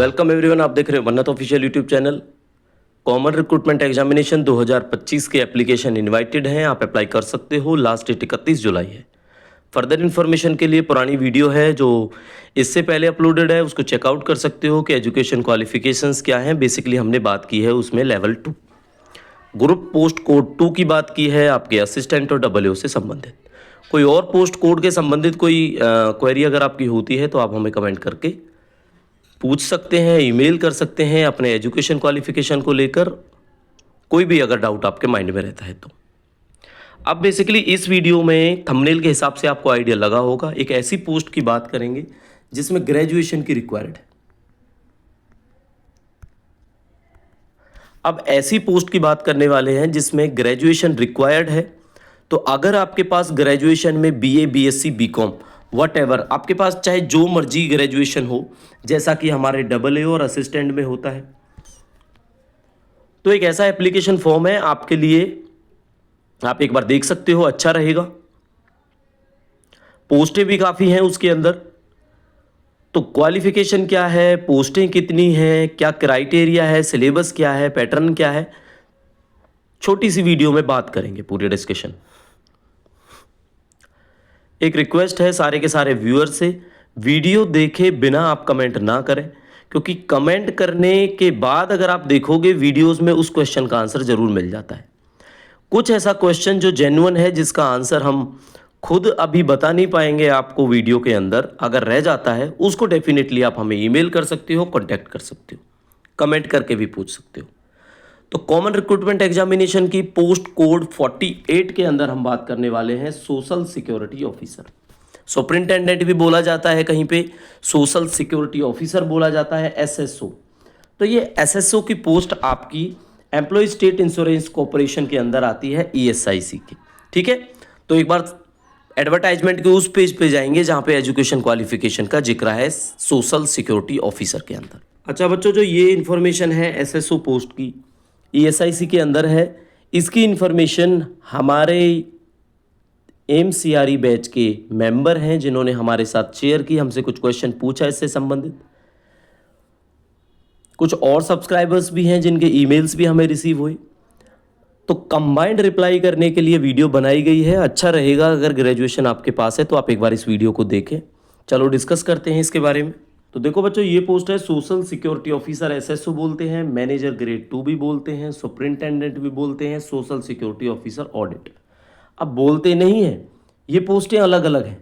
Welcome everyone. आप देख रहे हो मन्नत official YouTube channel. Common recruitment examination 2025 के एप्लीकेशन इनवाइटेड हैं, आप अप्लाई कर सकते हो। लास्ट डेट 31 जुलाई है। फर्दर इन्फॉर्मेशन के लिए पुरानी वीडियो है जो इससे पहले अपलोडेड है, उसको चेकआउट कर सकते हो कि एजुकेशन क्वालिफिकेशंस क्या हैं। बेसिकली हमने बात की है उसमें लेवल 2 ग्रुप पोस्ट कोड 2 की बात की है, आपके असिस्टेंट और डबल से संबंधित। कोई और पोस्ट कोड के संबंधित कोई क्वेरी अगर आपकी होती है तो आप हमें कमेंट करके पूछ सकते हैं, ईमेल कर सकते हैं अपने एजुकेशन क्वालिफिकेशन को लेकर, कोई भी अगर डाउट आपके माइंड में रहता है तो। अब बेसिकली इस वीडियो में थंबनेल के हिसाब से आपको आइडिया लगा होगा, एक ऐसी पोस्ट की बात करेंगे जिसमें ग्रेजुएशन की रिक्वायर्ड है। अब ऐसी पोस्ट की बात करने वाले हैं जिसमें ग्रेजुएशन रिक्वायर्ड है। तो अगर आपके पास ग्रेजुएशन में बीए, बीएससी, बीकॉम वटएवर, आपके पास चाहे जो मर्जी ग्रेजुएशन हो, जैसा कि हमारे डबल ए और असिस्टेंट में होता है, तो एक ऐसा एप्लीकेशन फॉर्म है आपके लिए, आप एक बार देख सकते हो, अच्छा रहेगा। पोस्टें भी काफ़ी हैं उसके अंदर। तो क्वालिफिकेशन क्या है, पोस्टें कितनी हैं, क्या क्राइटेरिया है, सिलेबस क्या है, पैटर्न क्या है, छोटी सी वीडियो में बात करेंगे, पूरी डिस्कशन। एक रिक्वेस्ट है सारे के सारे व्यूअर से, वीडियो देखे बिना आप कमेंट ना करें, क्योंकि कमेंट करने के बाद अगर आप देखोगे वीडियोस में उस क्वेश्चन का आंसर जरूर मिल जाता है। कुछ ऐसा क्वेश्चन जो जेन्युइन है जिसका आंसर हम खुद अभी बता नहीं पाएंगे आपको वीडियो के अंदर, अगर रह जाता है उसको डेफिनेटली आप हमें ईमेल कर सकते हो, कॉन्टैक्ट कर सकते हो, कमेंट करके भी पूछ सकते हो। तो कॉमन रिक्रूटमेंट एग्जामिनेशन की पोस्ट कोड 48 के अंदर हम बात करने वाले हैं सोशल सिक्योरिटी ऑफिसर। सुपरिंटेंडेंट भी बोला जाता है, कहीं पे सोशल सिक्योरिटी ऑफिसर बोला जाता है, एसएसओ। तो ये एसएसओ की पोस्ट आपकी एम्प्लॉय स्टेट इंश्योरेंस कॉर्पोरेशन के अंदर आती है, ईएसआईसी की। ठीक है, तो एक बार एडवर्टाइजमेंट के उस पेज पे जाएंगे जहां पे एजुकेशन क्वालिफिकेशन का जिक्र है सोशल सिक्योरिटी ऑफिसर के अंदर। अच्छा बच्चों, जो ये इन्फॉर्मेशन है एसएसओ पोस्ट की, ईएसआईसी के अंदर है, इसकी इन्फॉर्मेशन हमारे एमसीआरई बैच के मेंबर हैं जिन्होंने हमारे साथ शेयर की, हमसे कुछ क्वेश्चन पूछा इससे संबंधित। कुछ और सब्सक्राइबर्स भी हैं जिनके ईमेल्स भी हमें रिसीव हुए। तो कंबाइंड रिप्लाई करने के लिए वीडियो बनाई गई है। अच्छा रहेगा अगर ग्रेजुएशन आपके पास है तो आप एक बार इस वीडियो को देखें। चलो डिस्कस करते हैं इसके बारे में। तो देखो बच्चों, ये पोस्ट है सोशल सिक्योरिटी ऑफिसर, एसएसओ बोलते हैं, मैनेजर ग्रेड 2 भी बोलते हैं, सुपरिंटेंडेंट भी बोलते हैं, सोशल सिक्योरिटी ऑफिसर ऑडिट। अब बोलते नहीं हैं, ये पोस्टें अलग अलग हैं।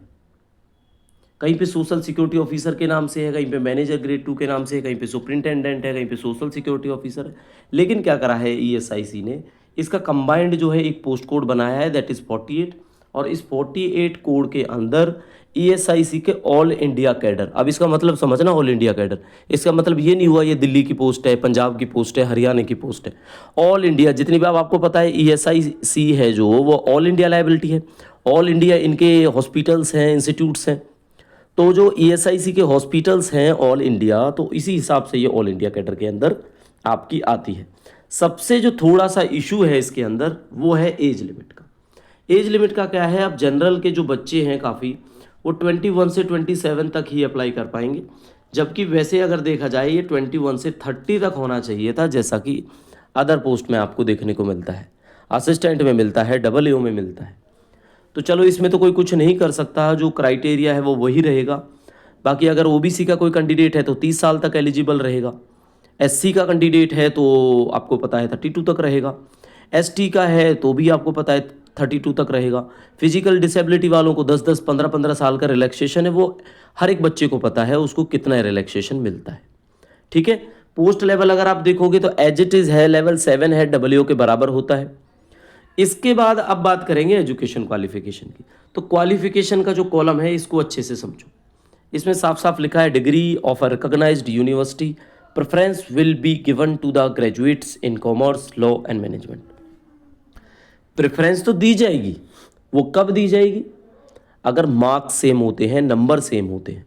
कहीं पे सोशल सिक्योरिटी ऑफिसर के नाम से है, कहीं पे मैनेजर ग्रेड 2 के नाम से है, कहीं पे सुपरिंटेंडेंट है, कहीं पे सोशल सिक्योरिटी ऑफिसर है। लेकिन क्या करा है ईएसआईसी ने, इसका कंबाइंड जो है एक पोस्ट कोड बनाया है, दैट इज़ 48। और इस 48 कोड के अंदर ईएसआईसी के ऑल इंडिया कैडर, अब इसका मतलब समझना, ऑल इंडिया कैडर, इसका मतलब ये नहीं हुआ ये दिल्ली की पोस्ट है, पंजाब की पोस्ट है, हरियाणा की पोस्ट है। ऑल इंडिया जितनी भी, अब आपको पता है ईएसआईसी है जो वो ऑल इंडिया लायबिलिटी है। ऑल इंडिया इनके हॉस्पिटल्स हैं, इंस्टीट्यूट्स हैं। तो जो ईएसआईसी के हॉस्पिटल्स हैं ऑल इंडिया, तो इसी हिसाब से ये ऑल इंडिया कैडर के अंदर आपकी आती है। सबसे जो थोड़ा सा इशू है इसके अंदर वो है एज लिमिट का। एज लिमिट का क्या है, अब जनरल के जो बच्चे हैं काफ़ी, वो 21 से 27 तक ही अप्लाई कर पाएंगे, जबकि वैसे अगर देखा जाए ये 21 से 30 तक होना चाहिए था, जैसा कि अदर पोस्ट में आपको देखने को मिलता है, असिस्टेंट में मिलता है, डबल ए में मिलता है। तो चलो इसमें तो कोई कुछ नहीं कर सकता, जो क्राइटेरिया है वो वही रहेगा। बाकी अगर ओबीसी का कोई कैंडिडेट है तो 30 साल तक एलिजिबल रहेगा, एससी का कैंडिडेट है तो आपको पता है 32 तक रहेगा, एसटी का है तो भी आपको पता है 32 तक रहेगा। फिजिकल डिसेबिलिटी वालों को 10-10, 15-15 साल का रिलैक्सेशन है, वो हर एक बच्चे को पता है उसको कितना रिलैक्सेशन मिलता है। ठीक है, पोस्ट लेवल अगर आप देखोगे तो एज इट इज़ है, लेवल 7 है, डब्ल्यू के बराबर होता है। इसके बाद अब बात करेंगे एजुकेशन क्वालिफिकेशन की। तो क्वालिफिकेशन का जो कॉलम है इसको अच्छे से समझो। इसमें साफ साफ लिखा है, degree of a recognised university, preference will be given to the graduates in commerce, law and management. Preference तो दी जाएगी, वो कब दी जाएगी, अगर मार्क्स सेम होते हैं, नंबर सेम होते हैं।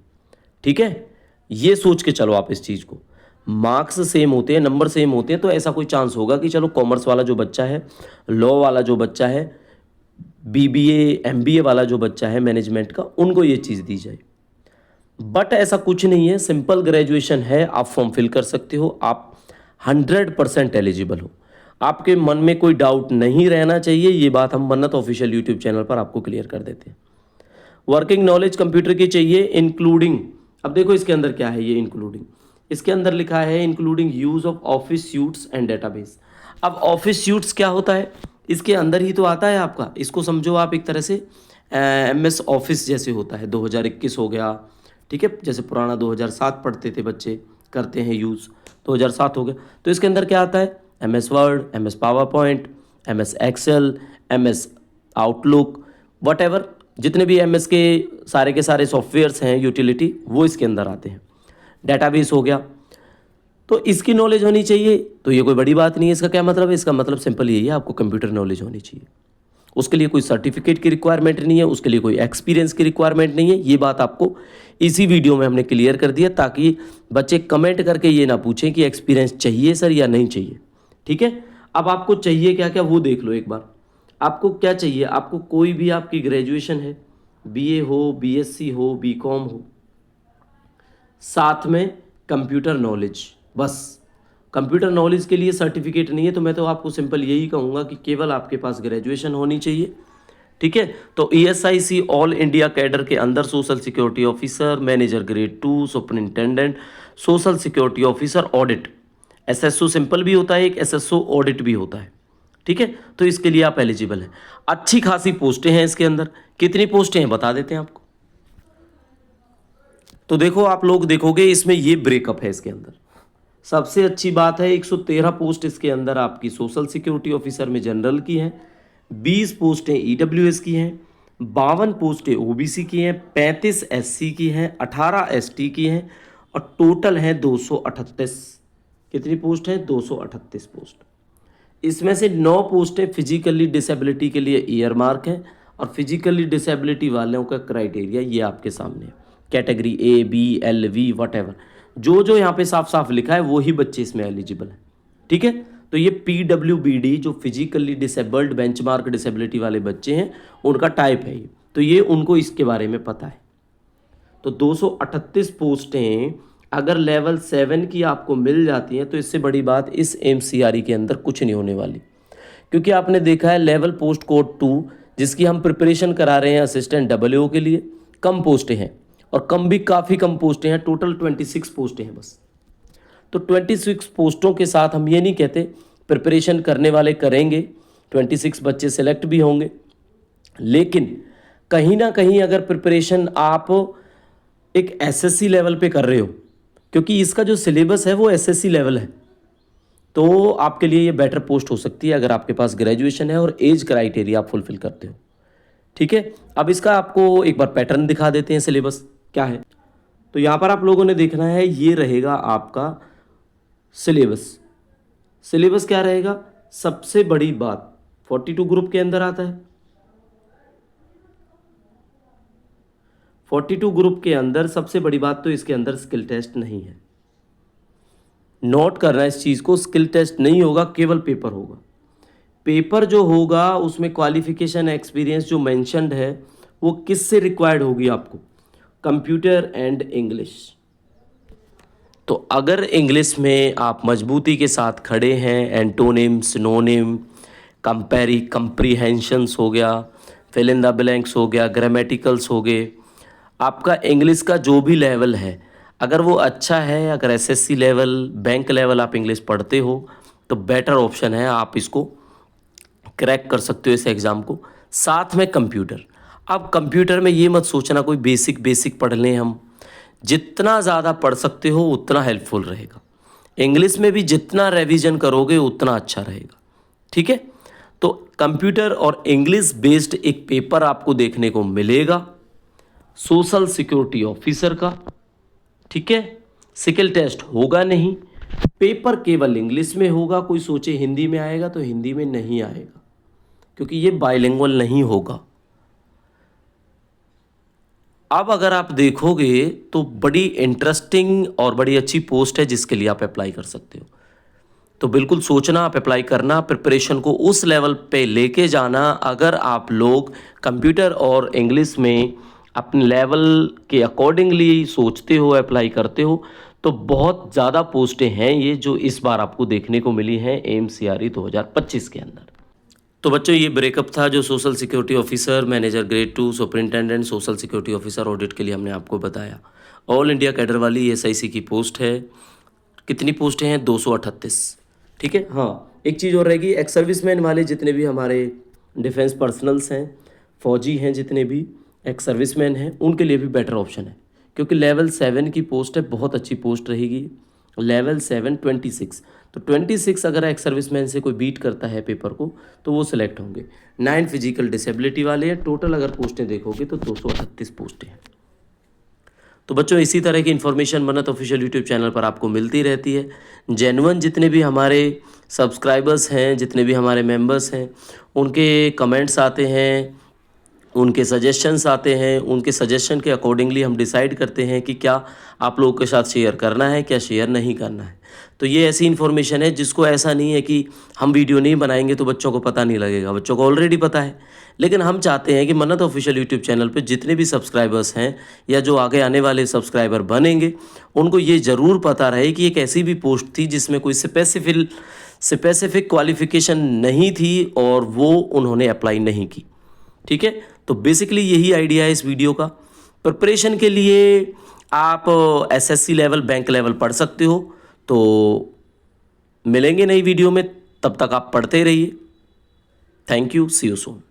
ठीक है, ये सोच के चलो आप इस चीज़ को, मार्क्स सेम होते हैं, नंबर सेम होते हैं, तो ऐसा कोई चांस होगा कि चलो कॉमर्स वाला जो बच्चा है, लॉ वाला जो बच्चा है, बीबीए एमबीए वाला जो बच्चा है मैनेजमेंट का, उनको ये चीज़ दी जाए। बट ऐसा कुछ नहीं है, सिंपल ग्रेजुएशन है, आप फॉर्म फिल कर सकते हो, आप 100% एलिजिबल हो। आपके मन में कोई डाउट नहीं रहना चाहिए, ये बात हम मन्नत ऑफिशियल यूट्यूब चैनल पर आपको क्लियर कर देते हैं। वर्किंग नॉलेज कंप्यूटर की चाहिए इंक्लूडिंग, अब देखो इसके अंदर क्या है, ये इंक्लूडिंग, इसके अंदर लिखा है including use of office suits and database. अब ऑफिस सूट्स क्या होता है, इसके अंदर ही तो आता है आपका, इसको समझो आप एक तरह से MS ऑफिस जैसे होता है, 2021 हो गया, ठीक है, जैसे पुराना 2007 पढ़ते थे बच्चे, करते हैं यूज़, 2007 हो गया। तो इसके अंदर क्या आता है, MS Word, MS PowerPoint, MS Excel, MS Outlook, whatever, जितने भी MS के सारे सॉफ्टवेयर्स हैं यूटिलिटी, वो इसके अंदर आते हैं। डेटाबेस हो गया, तो इसकी नॉलेज होनी चाहिए, तो ये कोई बड़ी बात नहीं है। इसका क्या मतलब है, इसका मतलब सिंपल यही है, आपको कंप्यूटर नॉलेज होनी चाहिए। उसके लिए कोई सर्टिफिकेट की रिक्वायरमेंट नहीं है, उसके लिए कोई एक्सपीरियंस की रिक्वायरमेंट नहीं है। ये बात आपको इसी वीडियो में हमने क्लियर कर दिया, ताकि बच्चे कमेंट करके ये ना पूछें कि एक्सपीरियंस चाहिए सर या नहीं चाहिए। ठीक है, अब आपको चाहिए क्या क्या वो देख लो एक बार। आपको क्या चाहिए, आपको कोई भी आपकी ग्रेजुएशन है, BA हो, BSc हो, BCom हो, साथ में कंप्यूटर नॉलेज, बस। कंप्यूटर नॉलेज के लिए सर्टिफिकेट नहीं है, तो मैं तो आपको सिंपल यही कहूँगा कि केवल आपके पास ग्रेजुएशन होनी चाहिए। ठीक है, तो ESIC ऑल इंडिया कैडर के अंदर social security officer, manager grade 2, superintendent social security officer audit, SSO simple भी होता है, एक SSO ऑडिट भी होता है। ठीक है, तो इसके लिए आप एलिजिबल हैं। अच्छी खासी पोस्टें हैं इसके अंदर, कितनी पोस्टें हैं बता देते हैं आपको। तो देखो, आप लोग देखोगे इसमें ये ब्रेकअप है इसके अंदर। सबसे अच्छी बात है, 113 पोस्ट इसके अंदर आपकी सोशल सिक्योरिटी ऑफिसर में जनरल की हैं, 20 पोस्टें EWS की हैं, 52 पोस्टें OBC की हैं, 35 SC की हैं, 18 ST की हैं, और टोटल हैं 238। कितनी पोस्ट है, 238 पोस्ट। इसमें से 9 पोस्टें फिजिकली डिसेबिलिटी के लिए ईयर मार्क हैं, और फिजिकली डिसेबिलिटी वालों का क्राइटेरिया ये आपके सामने है, category A, B, L, V what ever, जो जो यहाँ पे साफ साफ लिखा है वो ही बच्चे इसमें एलिजिबल हैं। ठीक है, तो ये PWBD जो फिजिकली डिसेबल्ड बेंचमार्क डिसेबिलिटी वाले बच्चे हैं, उनका टाइप है ये, तो ये उनको इसके बारे में पता है। तो 238 पोस्टें अगर लेवल 7 की आपको मिल जाती हैं, तो इससे बड़ी बात इस MCRE के अंदर कुछ नहीं होने वाली, क्योंकि आपने देखा है लेवल पोस्ट कोड 2 जिसकी हम प्रिपरेशन करा रहे हैं असिस्टेंट WO के लिए, कम पोस्टें हैं, और कम भी काफ़ी कम पोस्टें हैं, टोटल 26 पोस्टें हैं बस। तो 26 पोस्टों के साथ हम ये नहीं कहते प्रिपरेशन करने वाले करेंगे, 26 बच्चे सेलेक्ट भी होंगे, लेकिन कहीं ना कहीं अगर प्रिपरेशन आप एक SSC लेवल पे कर रहे हो, क्योंकि इसका जो सिलेबस है वो SSC लेवल है, तो आपके लिए ये बेटर पोस्ट हो सकती है अगर आपके पास ग्रेजुएशन है और एज क्राइटेरिया आप फुलफिल करते हो। ठीक है, अब इसका आपको एक बार पैटर्न दिखा देते हैं, सिलेबस क्या है। तो यहाँ पर आप लोगों ने देखना है, ये रहेगा आपका सिलेबस। सिलेबस क्या रहेगा, सबसे बड़ी बात 42 ग्रुप के अंदर आता है, 42 ग्रुप के अंदर सबसे बड़ी बात तो इसके अंदर स्किल टेस्ट नहीं है। नोट करना इस चीज़ को, स्किल टेस्ट नहीं होगा, केवल पेपर होगा। पेपर जो होगा उसमें क्वालिफिकेशन एक्सपीरियंस जो मेंशन्ड है वो किससे रिक्वायर्ड होगी आपको, कंप्यूटर एंड इंग्लिश। तो अगर इंग्लिश में आप मजबूती के साथ खड़े हैं, एंटोनिम, सिनोनिम, कंप्रीहेंशंस हो गया, फिल इन द ब्लैंक्स हो गया, ग्रामेटिकल्स हो गए, आपका इंग्लिश का जो भी लेवल है अगर वो अच्छा है, अगर SSC लेवल, बैंक लेवल आप इंग्लिश पढ़ते हो, तो बेटर ऑप्शन है, आप इसको क्रैक कर सकते हो इस एग्ज़ाम को। साथ में कंप्यूटर, अब कंप्यूटर में ये मत सोचना कोई बेसिक पढ़ लें हम, जितना ज़्यादा पढ़ सकते हो उतना हेल्पफुल रहेगा। इंग्लिश में भी जितना रिवीजन करोगे उतना अच्छा रहेगा। ठीक है, तो कंप्यूटर और इंग्लिश बेस्ड एक पेपर आपको देखने को मिलेगा सोशल सिक्योरिटी ऑफिसर का। ठीक है, स्किल टेस्ट होगा नहीं, पेपर केवल इंग्लिश में होगा। कोई सोचे हिंदी में आएगा, तो हिंदी में नहीं आएगा, क्योंकि ये बाइलिंगुअल नहीं होगा। अब अगर आप देखोगे तो बड़ी इंटरेस्टिंग और बड़ी अच्छी पोस्ट है जिसके लिए आप अप्लाई कर सकते हो। तो बिल्कुल सोचना, आप अप्लाई करना, प्रिपरेशन को उस लेवल पे लेके जाना। अगर आप लोग कंप्यूटर और इंग्लिश में अपने लेवल के अकॉर्डिंगली सोचते हो, अप्लाई करते हो, तो बहुत ज़्यादा पोस्टें हैं ये जो इस बार आपको देखने को मिली हैं AMCRE 2025 के अंदर। तो बच्चों ये ब्रेकअप था जो social security officer, manager grade 2, superintendent social security officer audit के लिए हमने आपको बताया। ऑल इंडिया कैडर वाली SIC की पोस्ट है। कितनी पोस्टें हैं? 238। ठीक है। हाँ, एक चीज़ और रहेगी, एक्स सर्विसमैन वाले जितने भी हमारे डिफेंस पर्सनल्स हैं, फौजी हैं, जितने भी एक्स सर्विसमैन हैं, उनके लिए भी बेटर ऑप्शन है, क्योंकि लेवल 7 की पोस्ट है, बहुत अच्छी पोस्ट रहेगी। लेवल 7 26, तो 26 अगर एक्स सर्विसमैन से कोई बीट करता है पेपर को तो वो सिलेक्ट होंगे। 9 फिजिकल डिसेबिलिटी वाले हैं। टोटल अगर पोस्टें देखोगे तो 238 पोस्टें हैं। तो बच्चों इसी तरह की इन्फॉर्मेशन मन्नत ऑफिशियल यूट्यूब चैनल पर आपको मिलती रहती है। जेन्युइन जितने भी हमारे सब्सक्राइबर्स हैं, जितने भी हमारे मेंबर्स हैं, उनके कमेंट्स आते हैं, उनके सजेशंस आते हैं, उनके सजेशन के अकॉर्डिंगली हम डिसाइड करते हैं कि क्या आप लोगों के साथ शेयर करना है, क्या शेयर नहीं करना है। तो ये ऐसी इन्फॉर्मेशन है जिसको ऐसा नहीं है कि हम वीडियो नहीं बनाएंगे तो बच्चों को पता नहीं लगेगा, बच्चों को ऑलरेडी पता है। लेकिन हम चाहते हैं कि मन्नत ऑफिशियल यूट्यूब चैनल पे जितने भी सब्सक्राइबर्स हैं या जो आगे आने वाले सब्सक्राइबर बनेंगे, उनको ये ज़रूर पता रहे कि एक ऐसी भी पोस्ट थी जिसमें कोई स्पेसिफिक क्वालिफिकेशन नहीं थी और वो उन्होंने अप्लाई नहीं की। ठीक है। तो बेसिकली यही आइडिया है इस वीडियो का। प्रिपरेशन के लिए आप SSC लेवल, बैंक लेवल पढ़ सकते हो। तो मिलेंगे नई वीडियो में, तब तक आप पढ़ते रहिए। Thank you, see you soon.